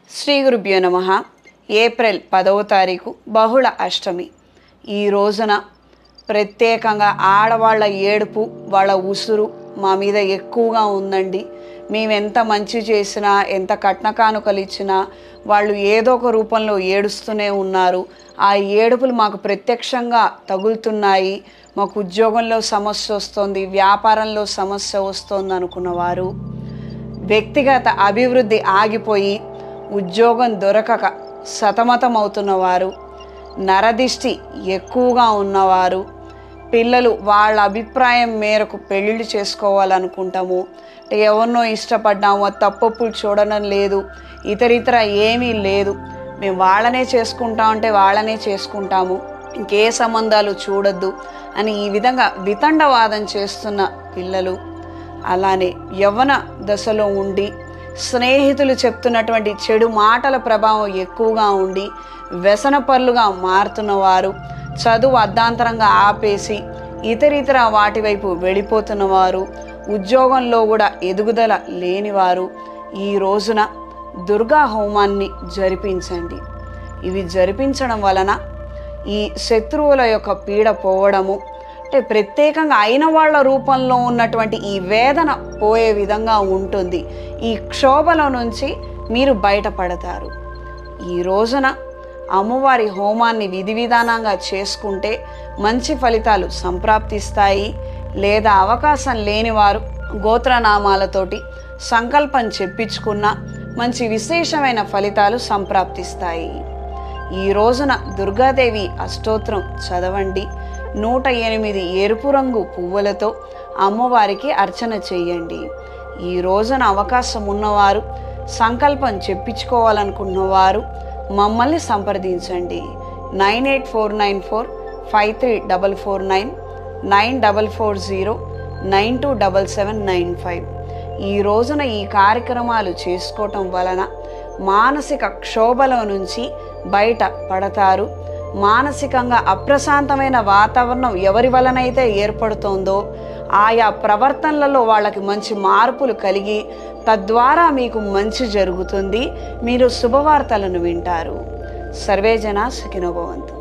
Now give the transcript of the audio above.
శ్రీ గురుభ్యో నమః. ఏప్రిల్ 10వ తారీఖు బహుళ అష్టమి. ఈ రోజున ప్రత్యేకంగా ఆడవాళ్ళ ఏడుపు, వాళ్ళ ఉసురు మా మీద ఎక్కువగా ఉందండి. మేము ఎంత మంచి చేసినా, ఎంత కట్నకానుకలు ఇచ్చినా వాళ్ళు ఏదో ఒక రూపంలో ఏడుస్తూనే ఉన్నారు. ఆ ఏడుపులు మాకు ప్రత్యక్షంగా తగులుతున్నాయి. మాకు ఉద్యోగంలో సమస్య వస్తుంది, వ్యాపారంలో సమస్య వస్తుంది అనుకున్నవారు, వ్యక్తిగత అభివృద్ధి ఆగిపోయి ఉద్యోగం దొరకక సతమతమవుతున్నవారు, నరదిష్టి ఎక్కువగా ఉన్నవారు, పిల్లలు వాళ్ళ అభిప్రాయం మేరకు పెళ్ళిళ్ళు చేసుకోవాలనుకుంటాము, ఎవరినో ఇష్టపడ్డాము, తప్పొప్పులు చూడడం లేదు, ఇతరితర ఏమీ లేదు, మేము వాళ్ళనే చేసుకుంటామంటే వాళ్ళనే చేసుకుంటాము, ఇంకే సంబంధాలు చూడొద్దు అని ఈ విధంగా వితండవాదం చేస్తున్న పిల్లలు, అలానే యవ్వన దశలో ఉండి స్నేహితులు చెప్తున్నటువంటి చెడు మాటల ప్రభావం ఎక్కువగా ఉండి వ్యసనపరులుగా మారుతున్నవారు, చదువు అర్ధాంతరంగా ఆపేసి ఇతరితర వాటి వైపు వెళ్ళిపోతున్నవారు, ఉద్యోగంలో కూడా ఎదుగుదల లేనివారు ఈ రోజున దుర్గా హోమాన్ని జరిపించండి. ఇవి జరిపించడం వలన ఈ శత్రువుల యొక్క పీడ పోవడము, అంటే ప్రత్యేకంగా అయిన వాళ్ళ రూపంలో ఉన్నటువంటి ఈ వేదన పోయే విధంగా ఉంటుంది. ఈ క్షోభల నుంచి మీరు బయటపడతారు. ఈ రోజున అమ్మవారి హోమాన్ని విధి విధానంగా చేసుకుంటే మంచి ఫలితాలు సంప్రాప్తిస్తాయి. లేదా అవకాశం లేనివారు గోత్రనామాలతోటి సంకల్పం చెప్పించుకున్న మంచి విశేషమైన ఫలితాలు సంప్రాప్తిస్తాయి. ఈ రోజున దుర్గాదేవి అష్టోత్తరం చదవండి. 108 ఎరుపు రంగు పువ్వులతో అమ్మవారికి అర్చన చేయండి. ఈ రోజున అవకాశం ఉన్నవారు, సంకల్పం చెప్పించుకోవాలనుకున్నవారు మమ్మల్ని సంప్రదించండి. 9849453449 9440927795. ఈ రోజున ఈ కార్యక్రమాలు చేసుకోవటం వలన మానసిక క్షోభల నుంచి బయట పడతారు. మానసికంగా అప్రశాంతమైన వాతావరణం ఎవరి వలనైతే ఏర్పడుతోందో ఆయా ప్రవర్తనలలో వాళ్ళకి మంచి మార్పులు కలిగి తద్వారా మీకు మంచి జరుగుతుంది. మీరు శుభవార్తలను వింటారు. సర్వే జనా సుఖినో భవంతు.